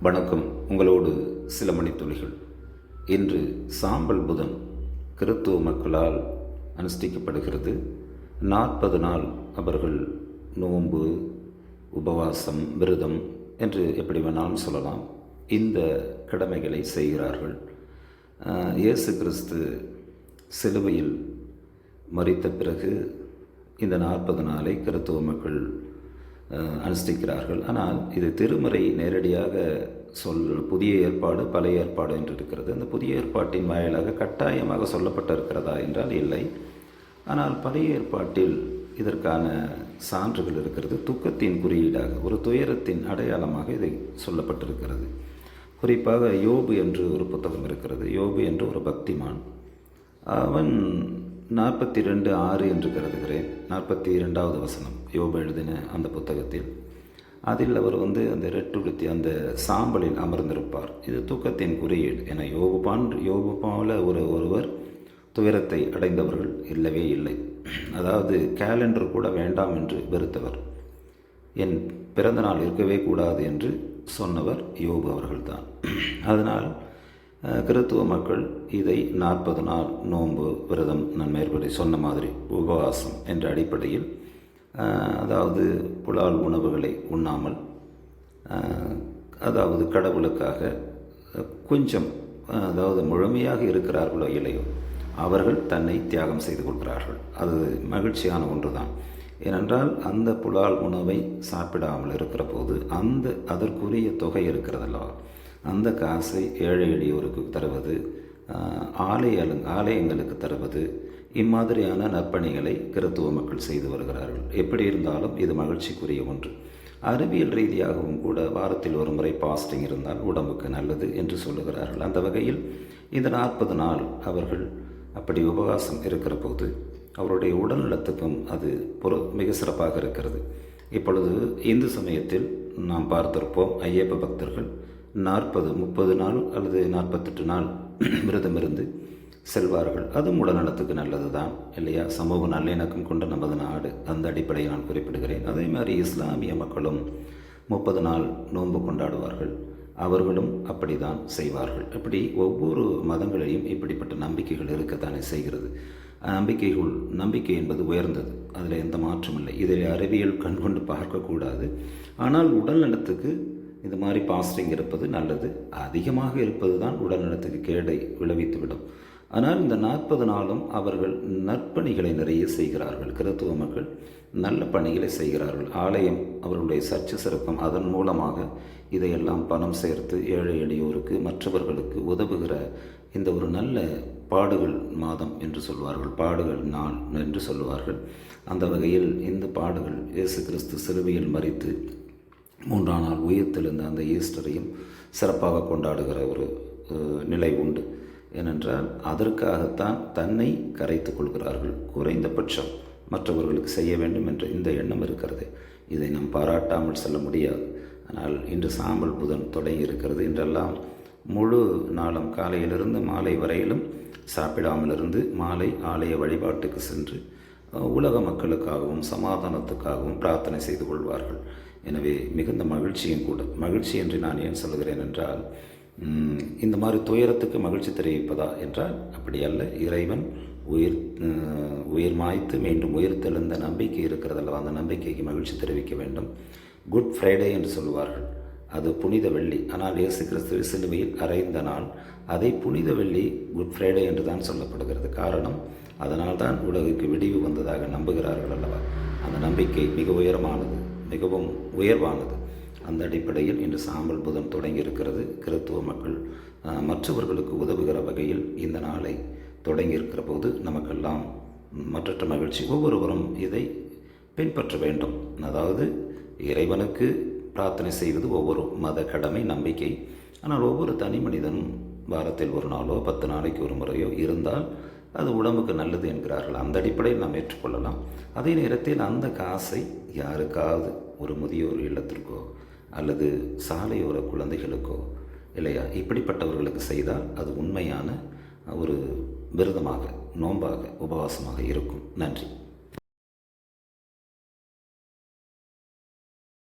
வணக்கம். உங்களோடு சில மணித்துளிகள். இன்று சாம்பல் புதன் கிறித்துவ மக்களால் அனுஷ்டிக்கப்படுகிறது. 40 நாள் அவர்கள் நோன்பு, உபவாசம், விரதம் என்று எப்படி வேணாலும் சொல்லலாம், இந்த கடமைகளை செய்கிறார்கள். இயேசு கிறிஸ்து சிலுவையில் மரித்த பிறகு இந்த 40 நாளை கிறித்துவ மக்கள் அனுஷ்டிக்கிறார்கள். ஆனால் இது திருமறை நேரடியாக புதிய ஏற்பாடு, பழைய ஏற்பாடு என்று இருக்கிறது. அந்த புதிய ஏற்பாட்டின் வாயிலாக கட்டாயமாக சொல்லப்பட்டிருக்கிறதா என்றால் இல்லை. ஆனால் பழைய ஏற்பாட்டில் இதற்கான சான்றுகள் இருக்கிறது. துக்கத்தின் குறியீடாக, ஒரு துயரத்தின் அடையாளமாக இதை சொல்லப்பட்டிருக்கிறது. குறிப்பாக யோபு என்று ஒரு புத்தகம் இருக்கிறது. யோபு என்று ஒரு பக்திமான். அவன் 42:6 என்று கருதுகிறேன், 42வது வசனம் யோபு எழுதின அந்த புத்தகத்தில். அதில் அவர் அந்த ரெட்டுடுத்தி அந்த சாம்பலில் அமர்ந்திருப்பார். இது துக்கத்தின் குறியீடு. என யோபு போல ஒருவர் துயரத்தை அடைந்தவர்கள் இல்லவே இல்லை. அதாவது கேலண்டர் கூட வேண்டாம் என்று வெறுத்தவர், என் பிறந்த நாள் இருக்கவே கூடாது என்று சொன்னவர் யோபு அவர்கள்தான். அதனால் கிறித்துவ மக்கள் இதை 40 நாள் நோன்பு, விரதம், நான் மேற்படி சொன்ன மாதிரி உபவாசம் என்ற அடிப்படையில், அதாவது புலால் உணவுகளை உண்ணாமல், அதாவது கடவுளுக்காக கொஞ்சம், அதாவது முழுமையாக இருக்கிறார்களோ இல்லையோ, அவர்கள் தன்னை தியாகம் செய்து கொள்கிறார்கள். அது மகிழ்ச்சியான ஒன்று தான். ஏனென்றால் அந்த புலால் உணவை சாப்பிடாமல் இருக்கிற போது அதற்குரிய தொகை இருக்கிறதல்லவா, அந்த காசை ஏழை எளியோருக்கு தருவது, ஆலயங்களுக்கு தருவது, இம்மாதிரியான நற்பணிகளை கிறித்துவ மக்கள் செய்து வருகிறார்கள். எப்படி இருந்தாலும் இது மகிழ்ச்சிக்குரிய ஒன்று. அறிவியல் ரீதியாகவும் கூட வாரத்தில் ஒரு முறை பாஸ்டிங் இருந்தால் உடம்புக்கு நல்லது என்று சொல்லுகிறார்கள். அந்த வகையில் இந்த 40 நாள் அவர்கள் அப்படி உபவாசம் இருக்கிற போது அவருடைய உடல் நலத்துக்கும் அது மிக சிறப்பாக இருக்கிறது. இப்பொழுது இந்து சமயத்தில் நாம் பார்த்திருப்போம், ஐயப்ப பக்தர்கள் 30 நாள் அல்லது 48 நாள் விரதம் இருந்து செல்வார்கள். அதுவும் உடல்நலத்துக்கு நல்லது தான் இல்லையா? சமூக நல்லிணக்கம் கொண்ட நமது நாடு, அந்த அடிப்படையை நான் குறிப்பிடுகிறேன். அதே மாதிரி இஸ்லாமிய மக்களும் 30 நாள் நோன்பு கொண்டாடுவார்கள். அவர்களும் அப்படி தான் செய்வார்கள். இப்படி ஒவ்வொரு மதங்களையும் இப்படிப்பட்ட நம்பிக்கைகள் இருக்கத்தானே செய்கிறது. நம்பிக்கை என்பது உயர்ந்தது, அதில் எந்த மாற்றம் இல்லை. இதில் அறிவியல் கண்கொண்டு பார்க்கக்கூடாது. ஆனால் உடல் நலத்துக்கு இது மாதிரி பாஸ்டிங் இருப்பது நல்லது. அதிகமாக இருப்பது தான் உடல் நலத்துக்கு கேடை விளைவித்துவிடும். ஆனால் இந்த 40 நாளும் அவர்கள் நற்பணிகளை நிறைய செய்கிறார்கள். கிறித்துவ மக்கள் நல்ல பணிகளை செய்கிறார்கள். ஆலயம் அவர்களுடைய சர்ச்சை சிறப்பும், அதன் மூலமாக இதையெல்லாம் பணம் சேர்த்து ஏழை எளியோருக்கு, மற்றவர்களுக்கு உதவுகிற இந்த ஒரு நல்ல பாடுகள் மாதம் என்று சொல்வார்கள், பாடுகள் நாள் என்று சொல்லுவார்கள். அந்த வகையில் இந்த பாடுகள், இயேசு கிறிஸ்து சிலுவையில் மரித்து 3ஆம் நாள் உயிர்த்தெழுந்த அந்த ஈஸ்டரையும் சிறப்பாக கொண்டாடுகிற ஒரு நிலை உண்டு. ஏனென்றால் அதற்காகத்தான் தன்னை கரைத்து கொள்கிறார்கள். குறைந்தபட்சம் மற்றவர்களுக்கு செய்ய வேண்டும் என்ற இந்த எண்ணம் இருக்கிறது. இதை நாம் பாராட்டாமல் செல்ல முடியாது. ஆனால் இன்று சாம்பல் புதன் தொடங்கி இருக்கிறது. இன்றெல்லாம் முழு நாளும் காலையிலிருந்து மாலை வரையிலும் சாப்பிடாமல் இருந்து மாலை ஆலய வழிபாட்டுக்கு சென்று உலக மக்களுக்காகவும் சமாதானத்துக்காகவும் பிரார்த்தனை செய்து கொள்வார்கள். எனவே மிகுந்த மகிழ்ச்சியும் கூட. மகிழ்ச்சி என்று நான் ஏன் சொல்கிறேன் என்றால், இந்த மாதிரி துயரத்துக்கு மகிழ்ச்சி தெரிவிப்பதா என்றால் அப்படி அல்ல. இறைவன் உயிர் மாய்த்து மீண்டும் உயிர்த்தெழுந்த நம்பிக்கை இருக்கிறதல்ல, அந்த நம்பிக்கைக்கு மகிழ்ச்சி தெரிவிக்க வேண்டும். குட் ஃப்ரைடே என்று சொல்லுவார்கள், அது புனித வெள்ளி. ஆனால் இயேசு கிறிஸ்து சிலுவையில் அறைந்த நாள், அதை புனித வெள்ளி, குட் ஃப்ரைடே என்று தான் சொல்லப்படுகிறது. காரணம், அதனால் தான் உலகுக்கு விடிவு வந்ததாக நம்புகிறார்கள் அல்லவா. அந்த நம்பிக்கை மிக உயரமானது, மிகவும் உயர்வானது. அந்த அடிப்படையில் இன்று சாம்பல் புதன் தொடங்கி இருக்கிறது. கிறித்துவ மக்கள் மற்றவர்களுக்கு உதவுகிற வகையில் இந்த நாளை தொடங்கி இருக்கிற போது நமக்கெல்லாம் மற்றற்ற மகிழ்ச்சி. ஒவ்வொருவரும் இதை பின்பற்ற வேண்டும். அதாவது இறைவனுக்கு பிரார்த்தனை செய்வது ஒவ்வொரு மத கடமை, நம்பிக்கை. ஆனால் ஒவ்வொரு தனி மனிதனும் வாரத்தில் ஒரு நாளோ 10 நாளைக்கு ஒரு முறையோ இருந்தால் அது உடம்புக்கு நல்லது என்கிறார்கள். அந்த அடிப்படையில் நாம் ஏற்றுக்கொள்ளலாம். அதே நேரத்தில் அந்த காசை யாருக்காவது, ஒரு முதியோர் இல்லத்திற்கோ அல்லது சாலையோர குழந்தைகளுக்கோ இல்லையா, இப்படிப்பட்டவர்களுக்கு செய்தால் அது உண்மையான ஒரு விரதமாக, நோன்பாக, உபவாசமாக இருக்கும். நன்றி.